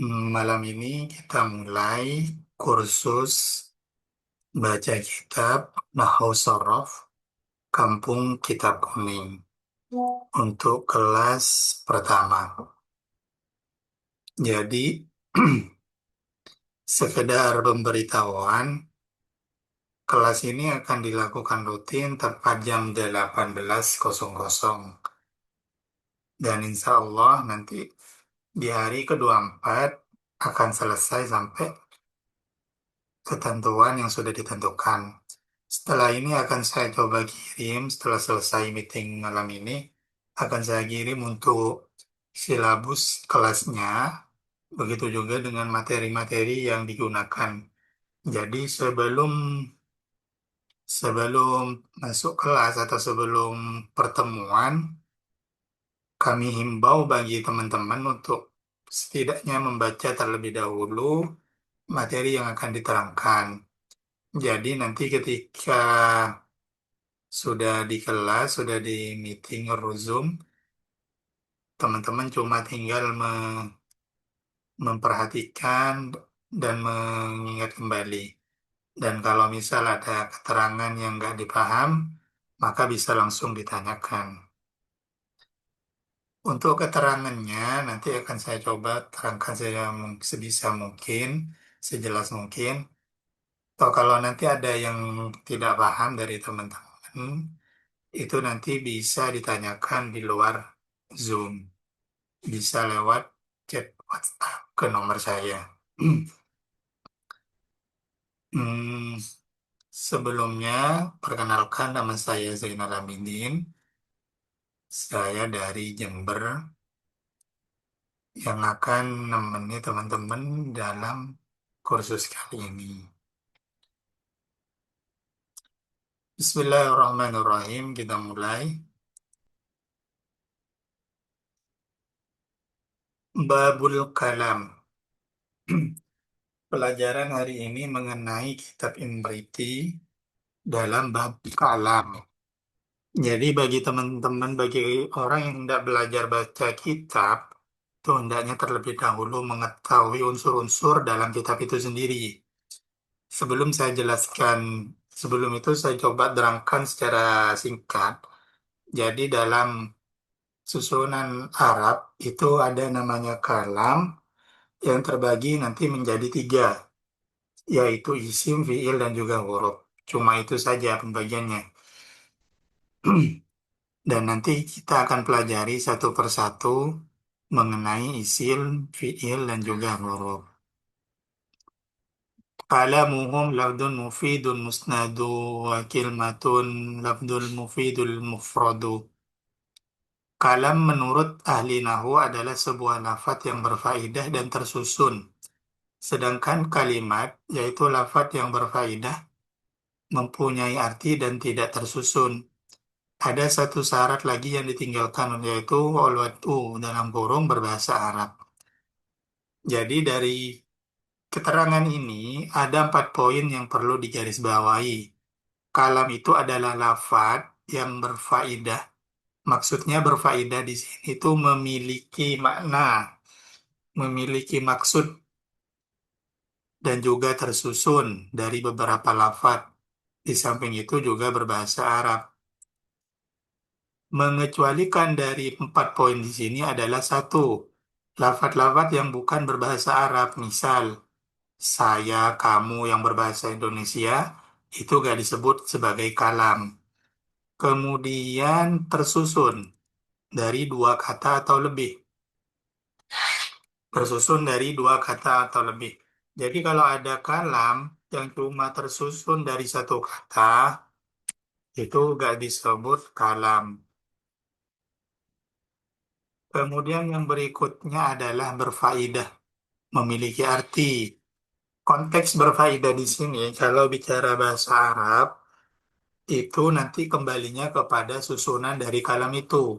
Malam ini kita mulai kursus baca kitab Nahwu Shorof Kampung Kitab Kuning untuk kelas pertama. Jadi, sekedar pemberitahuan, kelas ini akan dilakukan rutin tepat jam 18.00 dan insya Allah nanti di hari ke-24 akan selesai sampai ketentuan yang sudah ditentukan. Setelah ini akan saya coba kirim, setelah selesai meeting malam ini, akan saya kirim untuk silabus kelasnya, begitu juga dengan materi-materi yang digunakan. Jadi sebelum sebelum masuk kelas atau sebelum pertemuan, kami himbau bagi teman-teman untuk setidaknya membaca terlebih dahulu materi yang akan diterangkan. Jadi nanti ketika sudah di kelas, sudah di meeting or Zoom, teman-teman cuma tinggal memperhatikan dan mengingat kembali. Dan kalau misal ada keterangan yang nggak dipaham, maka bisa langsung ditanyakan. Untuk keterangannya, nanti akan saya coba terangkan saya sebisa mungkin, sejelas mungkin. Atau kalau nanti ada yang tidak paham dari teman-teman, itu nanti bisa ditanyakan di luar Zoom. Bisa lewat chat WhatsApp ke nomor saya. Hmm, sebelumnya, perkenalkan nama saya Zainal Abidin. Saya dari Jember yang akan menemani teman-teman dalam kursus kali ini. Bismillahirrahmanirrahim. Kita mulai. Babul Kalam. Pelajaran hari ini mengenai kitab Imriti dalam bab kalam. Jadi bagi teman-teman, bagi orang yang tidak belajar baca kitab, itu hendaknya terlebih dahulu mengetahui unsur-unsur dalam kitab itu sendiri. Sebelum saya jelaskan, sebelum itu saya coba terangkan secara singkat. Jadi dalam susunan Arab itu ada namanya kalam yang terbagi nanti menjadi tiga, yaitu isim, fiil, dan juga huruf. Cuma itu saja pembagiannya. Dan nanti kita akan pelajari satu persatu mengenai isim, fiil, dan juga huruf. Kalamuhum lafdun mufidun musnadu wa kilmatun lafdul mufidul mufradu. Kalam menurut ahli nahwu adalah sebuah lafaz yang berfaedah dan tersusun. Sedangkan kalimat, yaitu lafaz yang berfaedah, mempunyai arti dan tidak tersusun. Ada satu syarat lagi yang ditinggalkan, yaitu olwatu dalam kurung berbahasa Arab. Jadi dari keterangan ini ada 4 poin yang perlu digarisbawahi. Kalam itu adalah lafaz yang berfaedah. Maksudnya berfaedah di sini itu memiliki makna, memiliki maksud, dan juga tersusun dari beberapa lafaz. Di samping itu juga berbahasa Arab. Mengecualikan dari 4 poin di sini adalah satu, lafaz-lafaz yang bukan berbahasa Arab. Misal, saya, kamu yang berbahasa Indonesia, itu gak disebut sebagai kalam. Kemudian tersusun dari dua kata atau lebih. Tersusun dari dua kata atau lebih. Jadi kalau ada kalam yang cuma tersusun dari satu kata, itu gak disebut kalam. Kemudian yang berikutnya adalah berfaedah, memiliki arti. Konteks berfaedah di sini, kalau bicara bahasa Arab, itu nanti kembalinya kepada susunan dari kalam itu.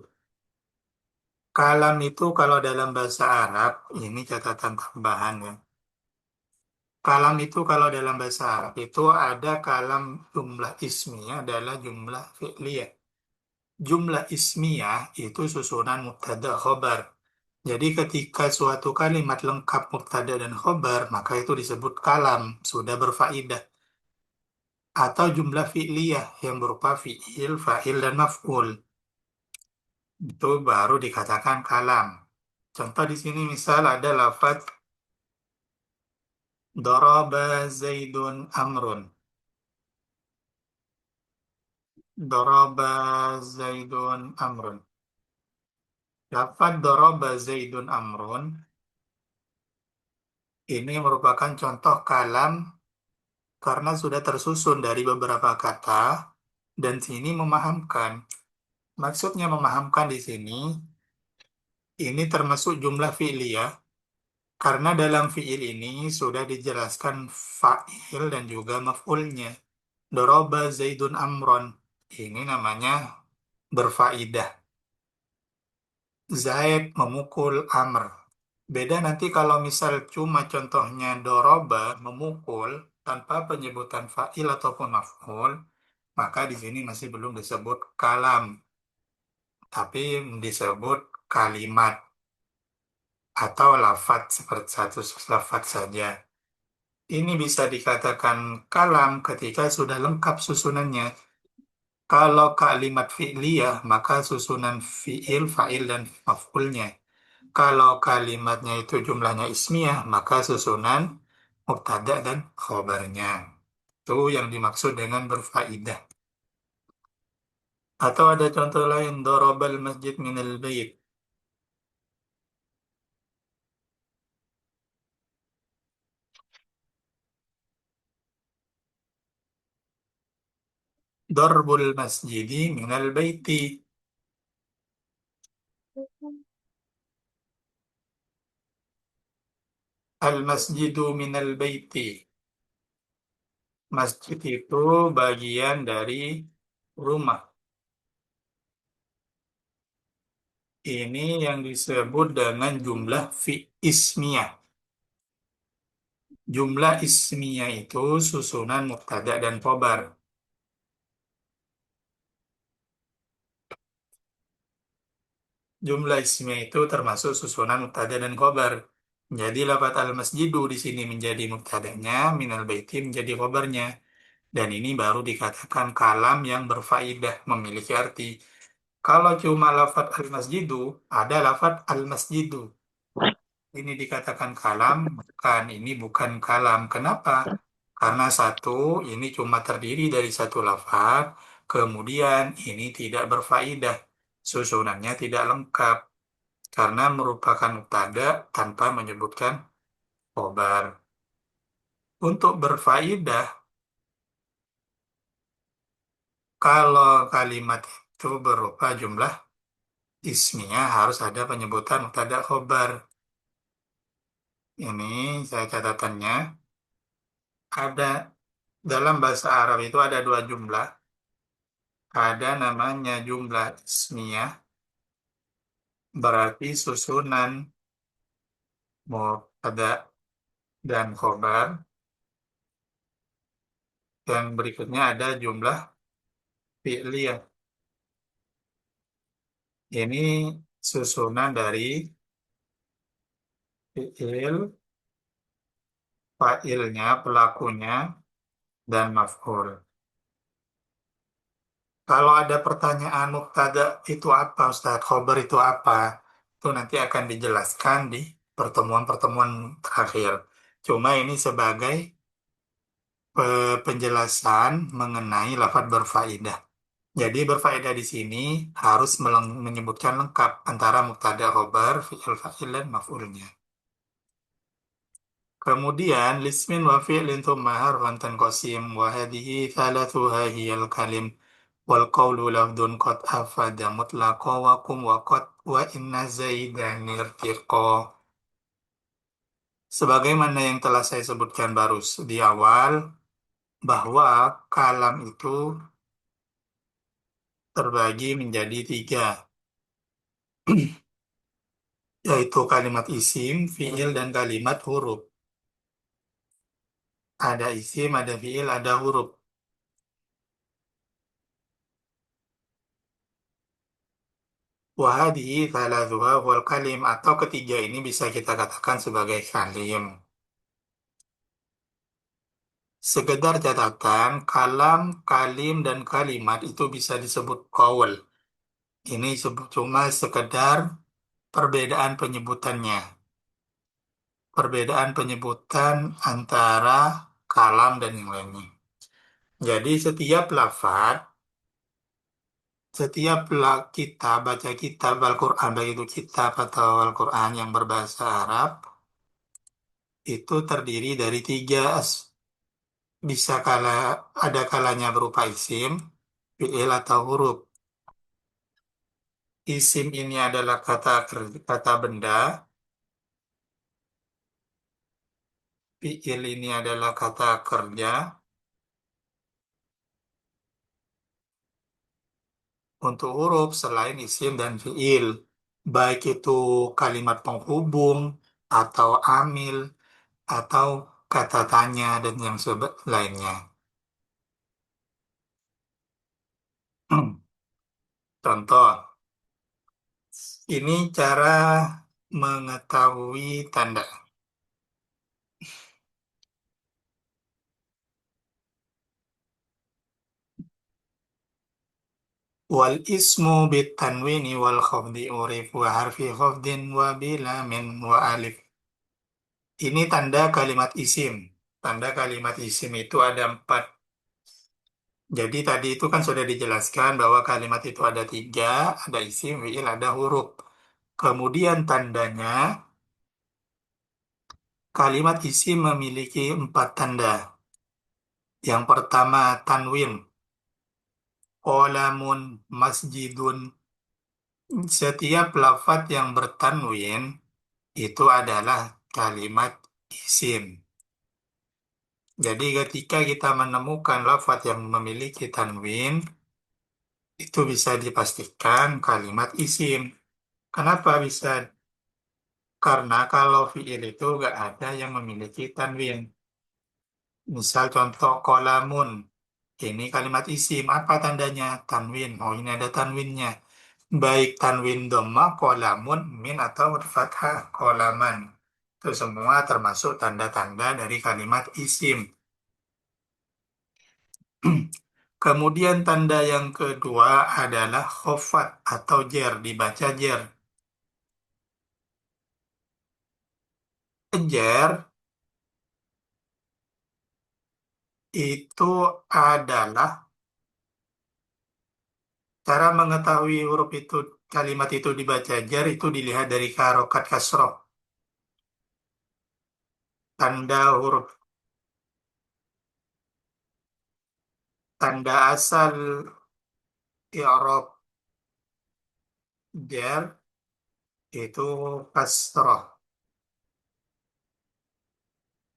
Kalam itu kalau dalam bahasa Arab, ini catatan tambahan ya. Kalam itu kalau dalam bahasa Arab itu ada kalam jumlah ismiyah adalah jumlah fi'liyah. Jumlah ismiyah itu susunan mubtada khobar. Jadi ketika suatu kalimat lengkap mubtada dan khobar, maka itu disebut kalam, sudah berfaedah. Atau jumlah fi'liyah yang berupa fi'il, fa'il, dan maf'ul. Itu baru dikatakan kalam. Contoh di sini misal ada lafaz daraba Zaidun Amrun. Daraba Zaidun Amrun. Lafaz daraba Zaidun Amrun ini merupakan contoh kalam karena sudah tersusun dari beberapa kata dan sini memahamkan. Maksudnya memahamkan di sini ini termasuk jumlah fi'liyah karena dalam fi'il ini sudah dijelaskan fa'il dan juga maf'ulnya. Doroba Zaidun Amron. Ini namanya berfaidah. Zaid memukul Amr. Beda nanti kalau misal cuma contohnya doroba memukul tanpa penyebutan fa'il ataupun maf'ul, maka di sini masih belum disebut kalam, tapi disebut kalimat atau lafadz seperti satu lafadz saja. Ini bisa dikatakan kalam ketika sudah lengkap susunannya. Kalau kalimat fi'liyah, maka susunan fi'il, fa'il, dan maf'ulnya. Kalau kalimatnya itu jumlahnya ismiyah, maka susunan mubtada dan khobarnya. Itu yang dimaksud dengan berfaidah. Atau ada contoh lain, dorobal masjid minal bait. Dorbul masjidi minal baiti. Al masjidu minal baiti. Masjid itu bagian dari rumah. Ini yang disebut dengan jumlah fi ismiyah. Jumlah ismiyah itu susunan mubtada dan khobar. Jumlah ismiyah itu termasuk susunan mubtada dan khobar. Jadi lafaz al-masjidu di sini menjadi mubtadanya, minal baiti menjadi khobarnya. Dan ini baru dikatakan kalam yang berfaidah, memiliki arti. Kalau cuma lafaz al-masjidu, ada lafaz al-masjidu. Ini dikatakan kalam, bukan, ini bukan kalam. Kenapa? Karena satu, ini cuma terdiri dari satu lafaz, kemudian ini tidak berfaidah, susunannya tidak lengkap, karena merupakan mubtada tanpa menyebutkan khobar. Untuk berfaidah, kalau kalimat itu berupa jumlah ismiyah harus ada penyebutan mubtada khobar. Ini saya catatannya, ada dalam bahasa Arab itu ada dua jumlah. Ada namanya jumlah ismiyah, berarti susunan mubtada dan khobar. Yang berikutnya ada jumlah fi'liyah. Ini susunan dari fi'il, fa'ilnya, pelakunya, dan maf'ul. Kalau ada pertanyaan mubtada itu apa, Ustaz? Khobar itu apa? Itu nanti akan dijelaskan di pertemuan-pertemuan terakhir. Cuma ini sebagai penjelasan mengenai lafaz berfaedah. Jadi berfaedah di sini harus menyebutkan lengkap antara mubtada khobar, fi'il fa'il dan maf'ulnya. Kemudian lismin wa fi'lin thumma harfan tanqasim wa hadhihi thalathuha hiyal kalim wal qawlu lafdun qad afada mutlaqa wa kum wa qad wa inna zaidan irtiqa. Sebagaimana yang telah saya sebutkan baru di awal bahwa kalam itu terbagi menjadi tiga, yaitu kalimat isim, fiil, dan kalimat huruf. Ada isim, ada fiil, ada huruf. Wahadi thalathuha wal kalim, atau ketiga ini bisa kita katakan sebagai kalim. Sekedar catatan, kalam, kalim, dan kalimat itu bisa disebut qaul. Ini cuma sekedar perbedaan penyebutannya. Perbedaan penyebutan antara kalam dan yang lainnya. Jadi kita baca kitab Al-Quran, baik itu kitab atau Al-Quran yang berbahasa Arab, itu terdiri dari bisa ada kalanya berupa isim, fi'il atau huruf. Isim ini adalah kata benda, fi'il ini adalah kata kerja. Untuk huruf selain isim dan fi'il, baik itu kalimat penghubung atau amil atau kata tanya dan yang lainnya. Contoh, ini cara mengetahui tanda. Wal ismu bit tanwini wal khafdi urif wa harfi khafdin wa bila min wa alif. Ini tanda kalimat isim. Tanda kalimat isim itu ada empat. Jadi tadi itu kan sudah dijelaskan bahwa kalimat itu ada tiga, ada isim, fi'il, ada huruf. Kemudian tandanya, kalimat isim memiliki empat tanda. Yang pertama tanwin, qolamun, masjidun. Setiap lafadz yang bertanwin itu adalah kalimat isim. Jadi ketika kita menemukan lafadz yang memiliki tanwin, itu bisa dipastikan kalimat isim. Kenapa bisa? Karena kalau fi'il itu nggak ada yang memiliki tanwin. Misal contoh kolamun. Ini kalimat isim. Apa tandanya? Tanwin. Oh, ini ada tanwinnya. Baik tanwin dhamma, kolamun, min, atau fathah, kolaman. Itu semua termasuk tanda-tanda dari kalimat isim. Kemudian tanda yang kedua adalah khofat atau jer, dibaca jer. Jer itu adalah cara mengetahui huruf itu, kalimat itu dibaca jar itu dilihat dari harokat kasroh. Tanda huruf, tanda asal i'rab jar itu kasroh.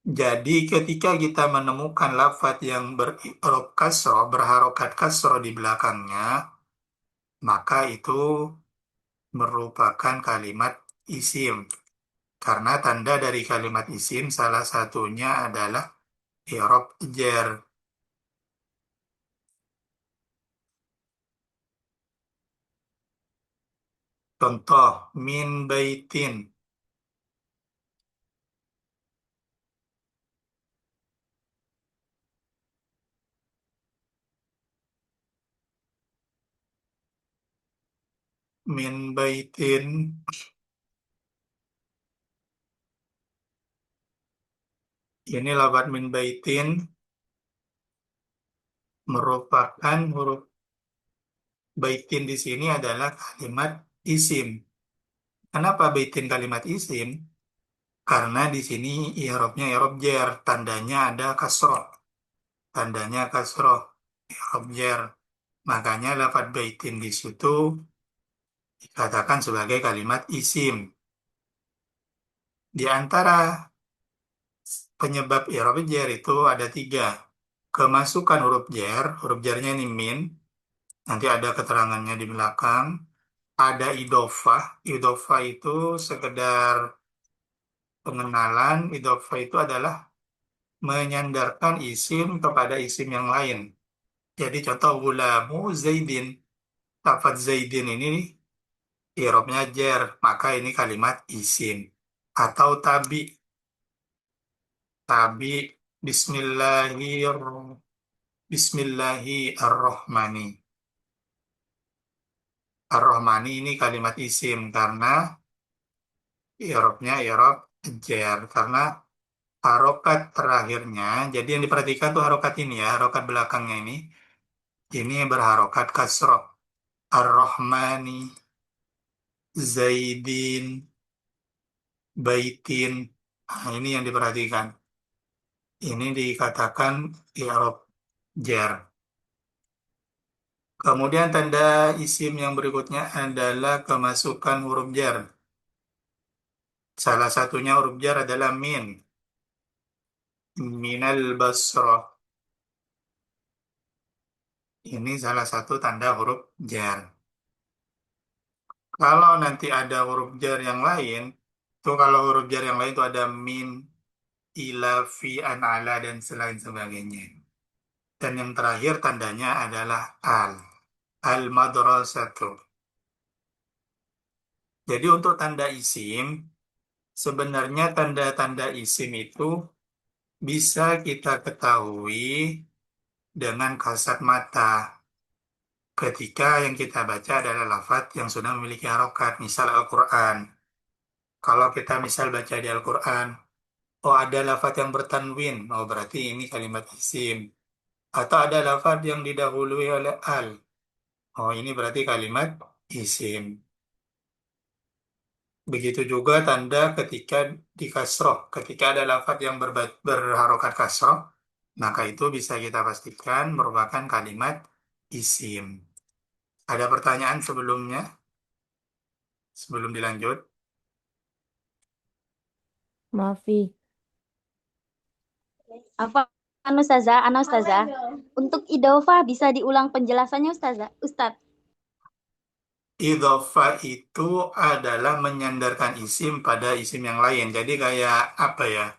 Jadi ketika kita menemukan lafadz yang beri'rab kasroh, berharokat kasroh di belakangnya, maka itu merupakan kalimat isim. Karena tanda dari kalimat isim salah satunya adalah i'rab jar. Contoh, min baitin. Min baitin, ini lafadz min baitin merupakan huruf baitin di sini adalah kalimat isim. Kenapa baitin kalimat isim? Karena di sini i'rabnya i'rab jar, tandanya ada kasroh. Tandanya kasroh, i'rab jar. Makanya lafadz baitin di situ dikatakan sebagai kalimat isim. Di antara penyebab i'rab jar itu ada tiga. Kemasukan huruf jarnya ini min, nanti ada keterangannya di belakang. Ada idofah, idofah itu sekedar pengenalan, idofah itu adalah menyandarkan isim kepada isim yang lain. Jadi contoh gulamu Zaidin, lafadz Zaidin ini i'rabnya jer, maka ini kalimat isim. Atau tabi, tabi Bismillahirrahmani. Ar-Rahmani ini kalimat isim karena i'rabnya i'rab jer. Karena harokat terakhirnya, jadi yang diperhatikan tuh harokat ini ya, harokat belakangnya ini berharokat kasroh. Ar-Rahmani, Zaidin, Baitin. Nah, ini yang diperhatikan. Ini dikatakan i'rab jar. Kemudian tanda isim yang berikutnya adalah kemasukan huruf jar. Salah satunya huruf jar adalah min. Minal basrah. Ini salah satu tanda huruf jar. Kalau nanti ada huruf jar yang lain, tuh kalau huruf jar yang lain itu ada min, ila, fi, an, ala, dan selain sebagainya. Dan yang terakhir tandanya adalah al. Al-madrasatu. Jadi untuk tanda isim, sebenarnya tanda-tanda isim itu bisa kita ketahui dengan kasat mata ketika yang kita baca adalah lafaz yang sudah memiliki harokat, misal Al-Quran. Kalau kita misal baca di Al-Quran, oh ada lafaz yang bertanwin, oh berarti ini kalimat isim. Atau ada lafaz yang didahului oleh al, oh ini berarti kalimat isim. Begitu juga tanda ketika di kasroh, ketika ada lafaz yang berharokat kasroh, maka itu bisa kita pastikan merupakan kalimat isim. Ada pertanyaan sebelumnya, sebelum dilanjut? Maafi. Apa Ustazah, untuk idofa bisa diulang penjelasannya Ustazah? Ustadz. Idhofah itu adalah menyandarkan isim pada isim yang lain. Jadi kayak apa ya?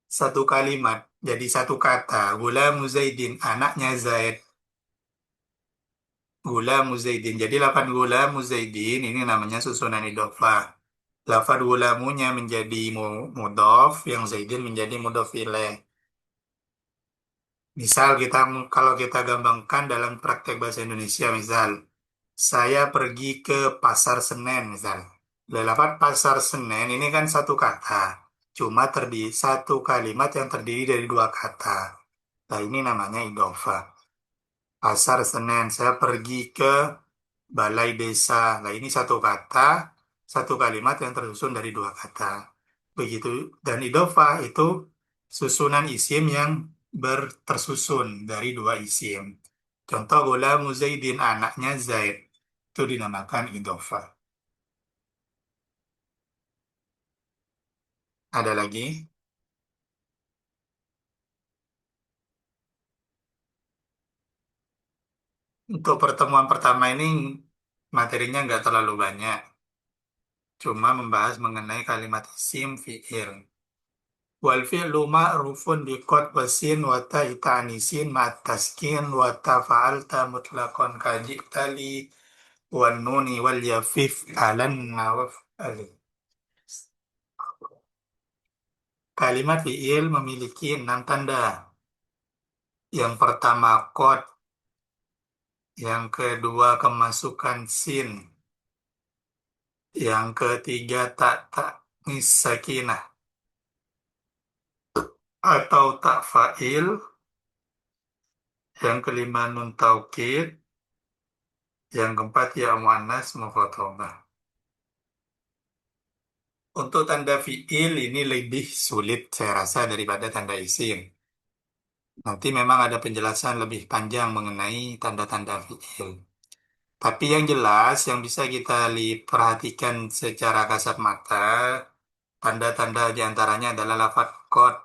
Satu kalimat, jadi satu kata. Gulamu Zaidin, anaknya Zaid. Gulamu Zaidin. Jadi lafaz gulamu Zaidin ini namanya susunan idhofah. Lafaz gulamunya menjadi mudhof, yang Zaidin menjadi mudhof ilaih. Misal kalau kita gampangkan dalam praktek bahasa Indonesia, misal saya pergi ke Pasar Senen, misal. Lafaz Pasar Senen ini kan satu kata, cuma terdiri satu kalimat yang terdiri dari dua kata. Nah, ini namanya idhofah. Pasar Senen, saya pergi ke Balai Desa. Nah, ini satu kata, satu kalimat yang tersusun dari dua kata. Begitu, dan idhofah itu susunan isim yang tersusun dari dua isim. Contoh, Gulamu Zaidin, anaknya Zaid. Itu dinamakan idhofah. Ada lagi? Untuk pertemuan pertama ini materinya nggak terlalu banyak. Cuma membahas mengenai kalimat isim fi'il. Wal fi'lu ma'rufun biqad wasin wa ta'i ta'nisin ma'at taskin wa tafa'alta mutlaqan kaji'tali wan nuni wal yafif alan nawaf ali. Kalimat fi'il memiliki 6 tanda. Yang pertama qad, yang kedua kemasukan sin, yang ketiga tak sakinah atau tak fa'il, yang kelima nun taukid, yang keempat ya muannas mukhatabah. Untuk tanda fi'il ini lebih sulit saya rasa daripada tanda isim. Nanti memang ada penjelasan lebih panjang mengenai tanda-tanda fi'il. Tapi yang jelas yang bisa kita perhatikan secara kasat mata, tanda-tanda diantaranya adalah lafaz qad.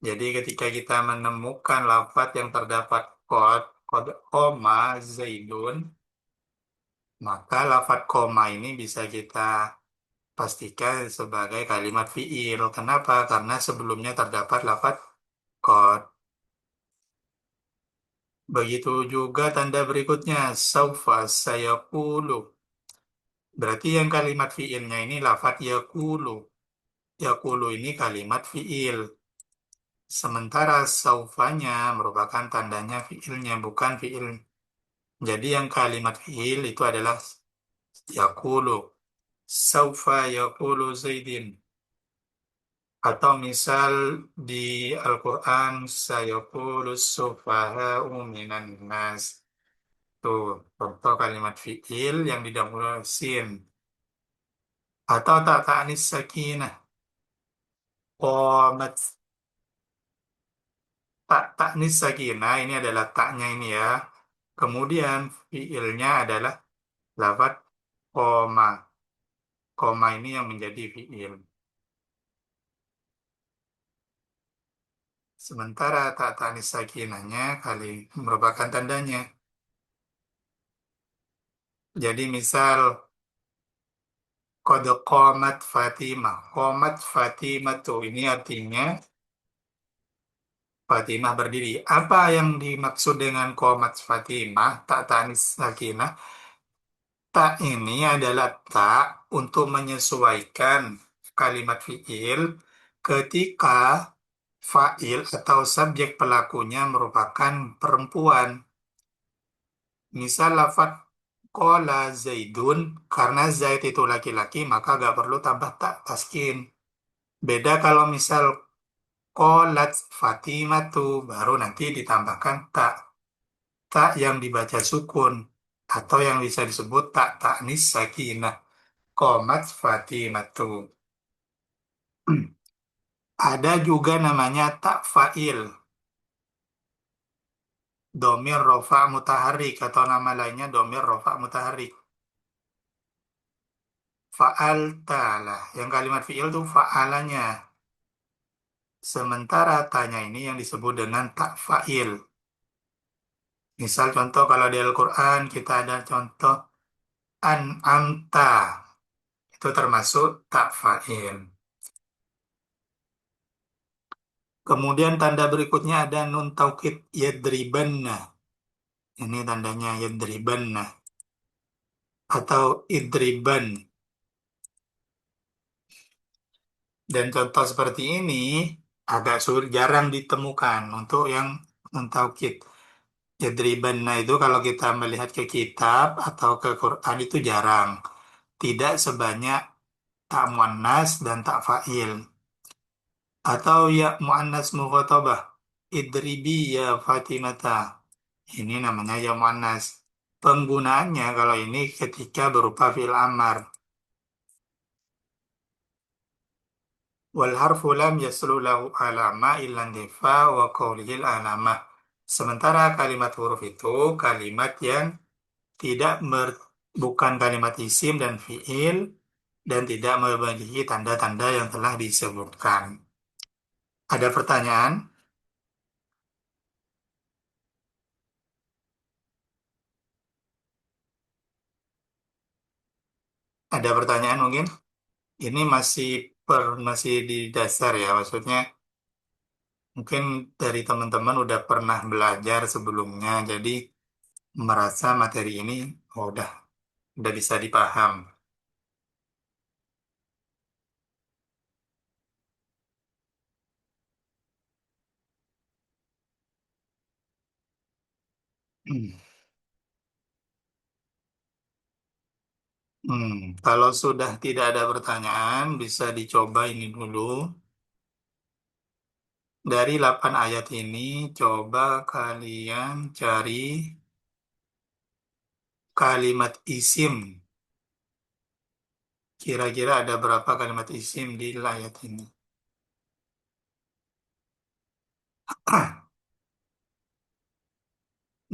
Jadi ketika kita menemukan lafaz yang terdapat qad koma zaidun, maka lafaz koma ini bisa kita pastikan sebagai kalimat fi'il. Kenapa? Karena sebelumnya terdapat lafaz qad. Begitu juga tanda berikutnya, saufa sayaqulu. Berarti yang kalimat fiilnya ini lafat yakulu. Yakulu ini kalimat fiil. Sementara saufanya merupakan tandanya fiilnya, bukan fiil. Jadi yang kalimat fiil itu adalah yakulu. Saufa yakulu Zaidin. Atau misal di Al-Quran, sayaqulu sufaha'u minan nas. Tuh, contoh kalimat fiil yang didahului sin. Atau tak ta'anis sakinah. Qamat. Tak ta'anis sakinah, ini adalah taknya ini ya. Kemudian fiilnya adalah lafaz koma. Koma ini yang menjadi fiil. Sementara tak ta'anis sakinahnya kali merupakan tandanya. Jadi misal Qad qamat Fatimah. Qamat Fatimah tuh ini artinya Fatimah berdiri. Apa yang dimaksud dengan qamat Fatimah? Tak tanis sakinah. Tak ini adalah tak untuk menyesuaikan kalimat fiil ketika fa'il atau subjek pelakunya merupakan perempuan. Misal lafaz qala Zaidun, karena Zaid itu laki-laki, maka gak perlu tambah tak taskin. Beda kalau misal Qolat Fatimah tuh baru nanti ditambahkan tak. Tak yang dibaca sukun. Atau yang bisa disebut tak taknis sakinah. Qomat Fatimah tuh. Ada juga namanya tak fa'il. Domir rofa mutaharik. Atau nama lainnya domir rofa mutaharik. Fa'alta lah. Yang kalimat fi'il tuh fa'alanya. Sementara tanya ini yang disebut dengan tak fa'il. Misal contoh kalau di Al-Quran kita ada contoh an'amta itu termasuk tak fa'il. Kemudian tanda berikutnya ada nun taukid yadribanna. Ini tandanya yadribanna atau idriban. Dan contoh seperti ini agak sulit jarang ditemukan untuk yang nun taukid yadribanna itu kalau kita melihat ke kitab atau ke Quran itu jarang. Tidak sebanyak tak muannas dan tak fa'il. Atau ya muannas mukhatabah. Idribi ya Fatimata. Ini namanya ya muannas. Penggunaannya kalau ini ketika berupa fi'il amar. Wal harfu lam yaslu lahu alama illa difa wa qawlihil alamah. Sementara kalimat huruf itu kalimat yang tidak bukan kalimat isim dan fi'il dan tidak memiliki tanda-tanda yang telah disebutkan. Ada pertanyaan? Ada pertanyaan mungkin? Ini masih di dasar ya, maksudnya mungkin dari teman-teman udah pernah belajar sebelumnya, jadi merasa materi ini udah bisa dipaham. Hmm. Hmm, Kalau sudah tidak ada pertanyaan, bisa dicoba ini dulu. Dari 8 ayat ini, coba kalian cari kalimat isim. Kira-kira ada berapa kalimat isim di ayat ini?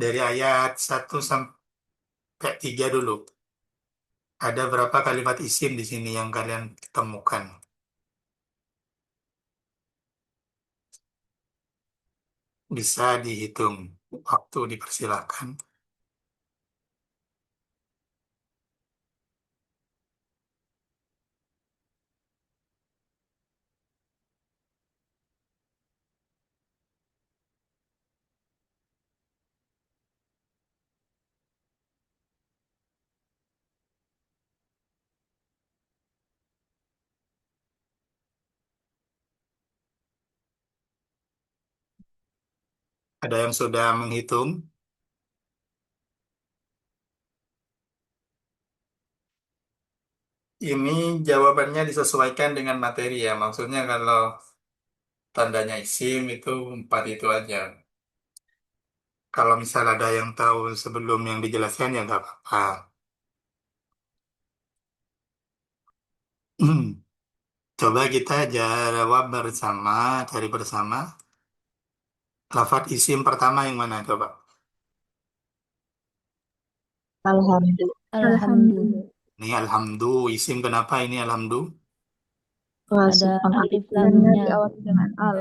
Dari ayat 1 sampai 3 dulu. Ada berapa kalimat isim di sini yang kalian temukan? Bisa dihitung. Waktu dipersilakan. Ada yang sudah menghitung? Ini jawabannya disesuaikan dengan materi ya. Maksudnya kalau tandanya isim itu empat itu aja. Kalau misal ada yang tahu sebelum yang dijelaskan ya nggak apa-apa. Coba kita jawab bersama, cari bersama. Lafadz isim pertama yang mana coba? Alhamdulillah. Alhamdulillah. Ini alhamdu, isim kenapa ini alhamdu? Ada alif Karena lamnya. diawali dengan al.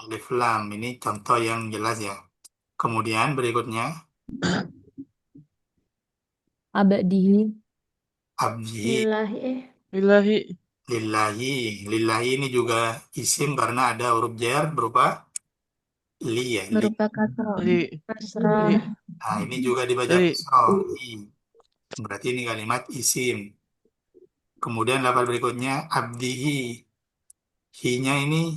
Alif lam, ini contoh yang jelas ya. Kemudian berikutnya, Abadihi. abdi, Lillahi. lillahi. Lillahi ini juga isim karena ada huruf jar berupa li ya, li. Berupa kasroh. Li. Li. Nah, ini juga dibaca Li. kasroh, li. Berarti ini kalimat isim. Kemudian lafaz berikutnya, abdihi. Hi-nya ini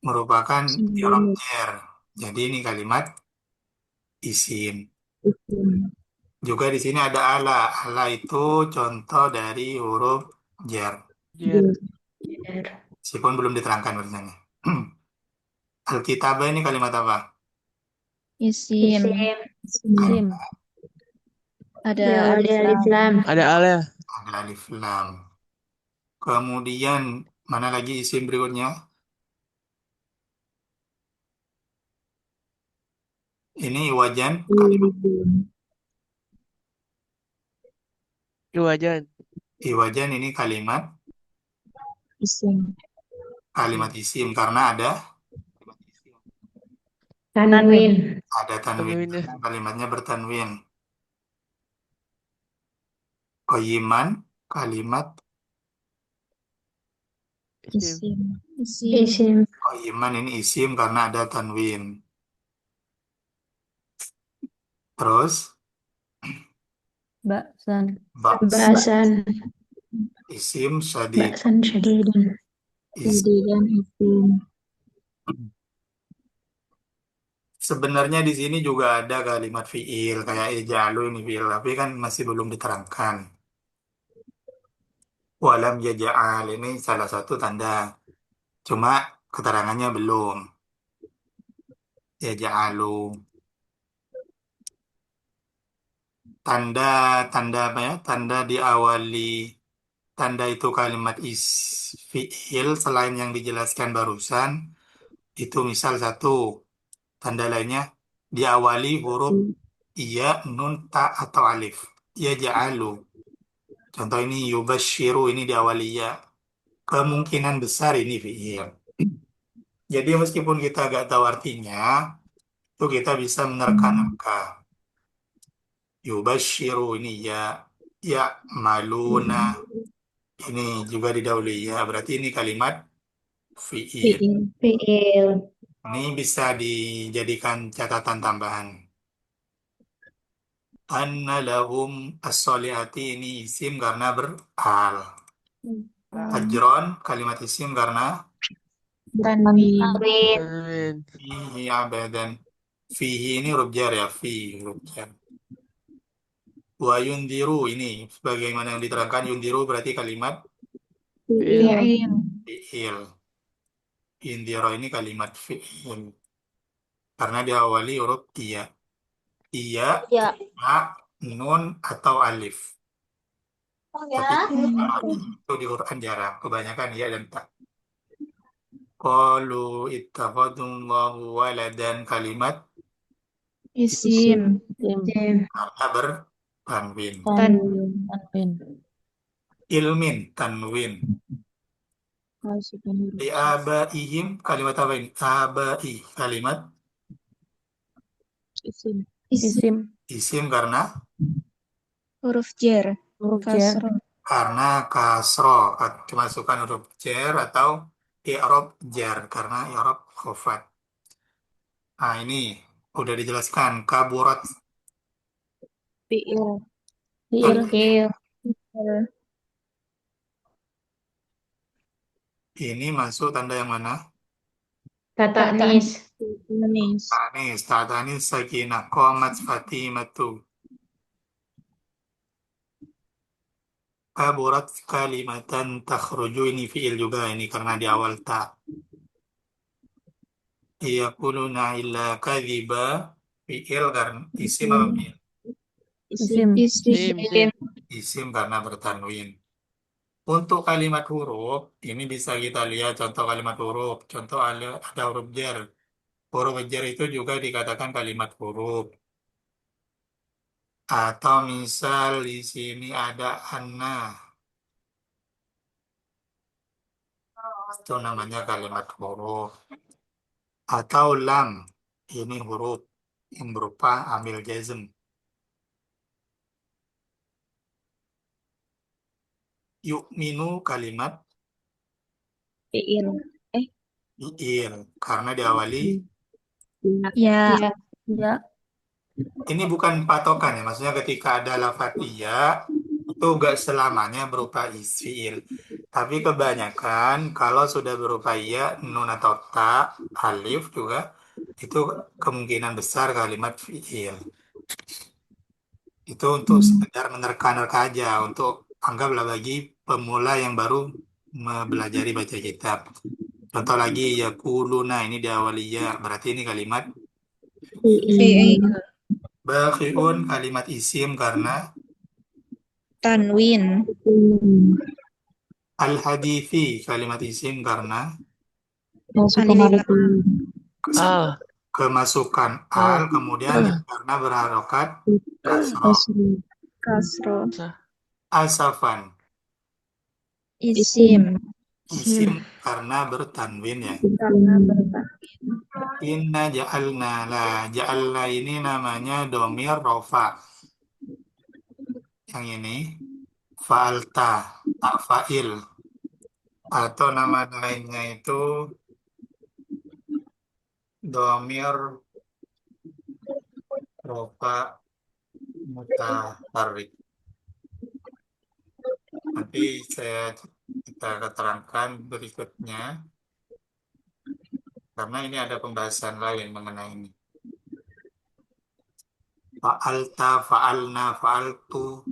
merupakan i'rab jar. Jadi ini kalimat isim. Isim. Juga di sini ada ala. Ala itu contoh dari huruf jar. Jer. Meskipun belum diterangkan tulisannya. Alkitabah ini kalimat apa? Isim. Isim. Ada alif lam. Ada al ya? Ada alif lam. Kemudian mana lagi isim berikutnya? Ini wajan. Iwajan. Iwajan ini kalimat Isim. isim karena ada Tanwin. tanwin. Tanwinnya. Kalimatnya bertanwin. Qayiman kalimat Isim. Isim. qayiman ini isim karena ada tanwin. Terus Baksan. Ba'san. isim syadid. Syadidun. Isim. Isim. Sebenarnya di sini juga ada kalimat fiil kayak ijalu ini fiil, tapi kan masih belum diterangkan. Walam yaja'al ini salah satu tanda. Cuma keterangannya belum. Yaja'alu. Tanda apa ya? Tanda diawali. Tanda itu kalimat fiil selain yang dijelaskan barusan. Itu misal satu. Tanda lainnya diawali huruf iya, nun, ta, atau alif. Yaja'alu. Contoh ini yubashiru ini diawali ya. Kemungkinan besar ini fiil. Jadi meskipun kita agak tahu artinya, itu kita bisa menerka-nerka. Yubashiru ini ya, ya maluna ini juga didahului ya. Berarti ini kalimat fiil. Fiil. Ini bisa dijadikan catatan tambahan. Anna lahum as-solihati ini isim karena beral. Ajron kalimat isim karena Tanwin. Tanwin. fihi abadan. Fihi ini huruf jar ya, fi huruf jar. Wa yundiru ini sebagaimana yang diterangkan yundiru berarti kalimat Fiil. fiil. Yundiro ini kalimat fiil karena diawali huruf iya. Iya, Ya. a, nun atau alif. Tapi kalau itu di Quran jarang, kebanyakan iya dan tak. Qalu ittakhadullahu waladan kalimat Isim. karena bertanwin. Tanwin. Ilmin tanwin. Di abaihim kalimat apa ini? Abai kalimat Isim. Isim. isim karena Huruf jar. Huruf jar. kasro dimasukkan huruf jar atau i'rab jar karena i'rab khofat. Nah ini udah dijelaskan kaburat Fiil. Fiil. ini masuk tanda yang mana? Ta'tanis. Tanis, ta'tanis sakinah. Qamat Fatimatu. Kaburat kalimatan takhruju, ini fi'il juga ini karena di awal ta. Yaquluna illa kadhiba, fi'il karena isim apa fi'il? Isim. Sim. Isim karena bertanwin. Untuk kalimat huruf, ini bisa kita lihat contoh kalimat huruf. Contoh ada huruf jar. Huruf jar itu juga dikatakan kalimat huruf. Atau misal di sini ada anna, itu namanya kalimat huruf. Atau lam, ini huruf yang berupa amil jazm. Yu'minu kalimat Fi'il. fi'il karena diawali. Ya. Ya. Ini bukan patokan ya, maksudnya ketika ada lafadz iya itu gak selamanya berupa fi'il. Tapi kebanyakan kalau sudah berupa iya, nun atau ta, alif juga itu kemungkinan besar kalimat fi'il. Itu untuk sekedar menerka-nerka aja, untuk anggaplah bagi pemula yang baru mempelajari baca kitab. Contoh lagi yakuluna, ini diawali ya, berarti ini kalimat. Fi'il. Bakhiun kalimat isim karena. Tanwin. Al-hadithi kalimat isim karena Alif. Al. kemasukan al, kemudian karena berharokat kasroh. Kasro. Asafan Isim. isim karena bertanwin ya. Inna ja'alna, la ja'alna ini namanya domir rofa. Yang ini fa'alta, tak fa'il. Atau nama lainnya itu domir rofa mutaharrik. Nanti kita keterangkan berikutnya karena ini ada pembahasan lain mengenai ini. Fa'alta, fa'alna, fa'altu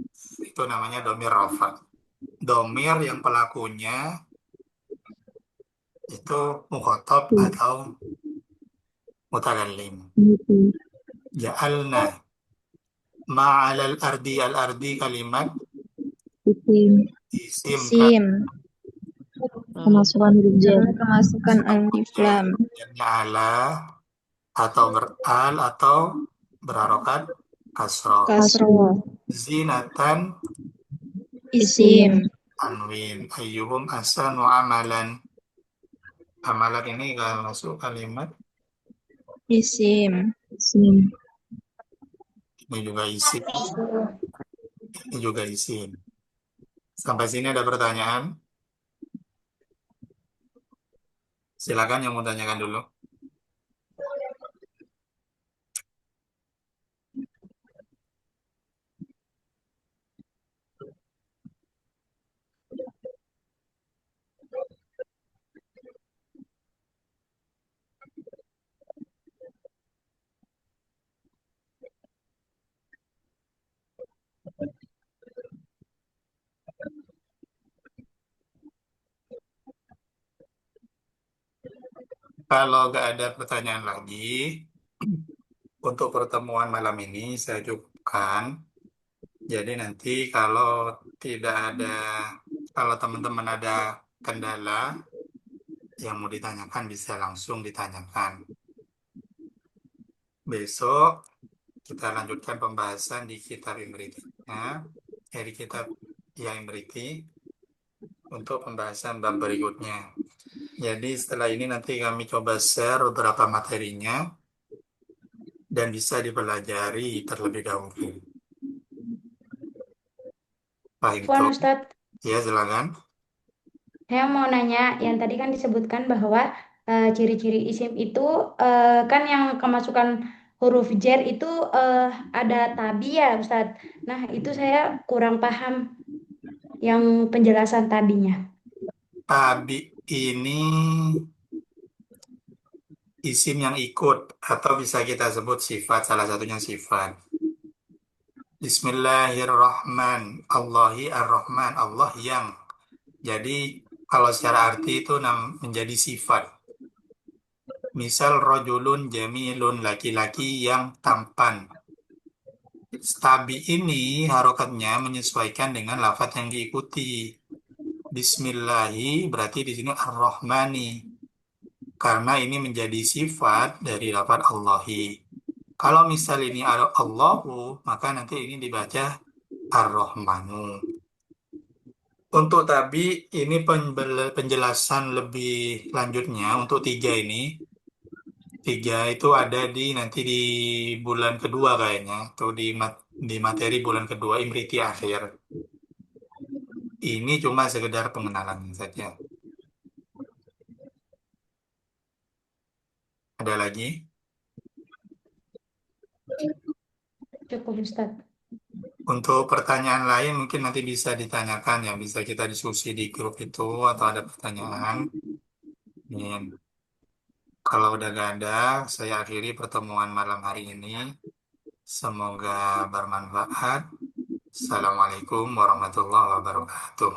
itu namanya domir rofa. Domir yang pelakunya itu mukhotob atau mutakallim. Ja'alna ma'alal ardi, al-ardi kalimat isim Kemasukan alif lam. ala atau beral atau berharokat kasroh. Kasro. Zinatan Isim. tanwin. Ayyuhum ahsanu amalan. Amalan ini kalau masuk kalimat Isim. ini juga isim. Ini juga isim. Sampai sini ada pertanyaan? Silakan yang mau tanyakan dulu. Kalau nggak ada pertanyaan lagi, untuk pertemuan malam ini saya cukupkan. Jadi nanti kalau tidak ada, kalau teman-teman ada kendala yang mau ditanyakan bisa langsung ditanyakan. Besok kita lanjutkan pembahasan di kitab Imritinya, di kitab Imriti untuk pembahasan bab berikutnya. Jadi setelah ini nanti kami coba share beberapa materinya dan bisa dipelajari terlebih dahulu. Pak Puan Himto, Ustadz, ya silakan. saya mau nanya, yang tadi kan disebutkan bahwa ciri-ciri isim itu kan yang kemasukan huruf jar itu ada tabi ya Ustadz. Nah itu saya kurang paham yang penjelasan tabinya. Tabi ini isim yang ikut atau bisa kita sebut sifat, salah satunya sifat. Bismillahirrahman, Allahi ar-Rahman, Allah yang. Jadi kalau secara arti itu menjadi sifat. Misal rojulun jamilun, laki-laki yang tampan. Stabi ini harokatnya menyesuaikan dengan lafaz yang diikuti. Bismillahi berarti di sini ar-Rahmani. Karena ini menjadi sifat dari lafaz Allahi. Kalau misal ini ada Allahu, maka nanti ini dibaca Ar-Rahmanu. Untuk tabi, ini penjelasan lebih lanjutnya untuk tiga ini. Tiga itu ada nanti di bulan kedua kayaknya, atau di materi bulan kedua, Imriti akhir. Ini cuma sekedar pengenalan saja. Ada lagi? Cukup Ustaz. Untuk pertanyaan lain mungkin nanti bisa ditanyakan ya, bisa kita diskusi di grup itu atau ada pertanyaan. Ini. Kalau udah gak ada, saya akhiri pertemuan malam hari ini. Semoga bermanfaat. Assalamualaikum warahmatullahi wabarakatuh.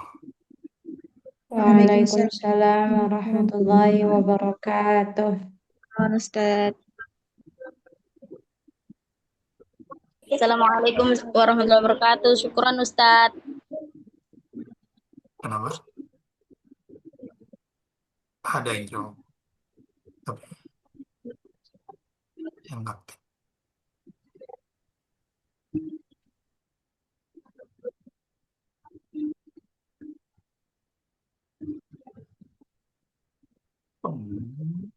Waalaikumsalam warahmatullahi wabarakatuh. Ustaz. Assalamualaikum warahmatullahi wabarakatuh. Syukran Ustadz. Kenapa? Ada yang jawab. Tapi yang nggak. Hmm.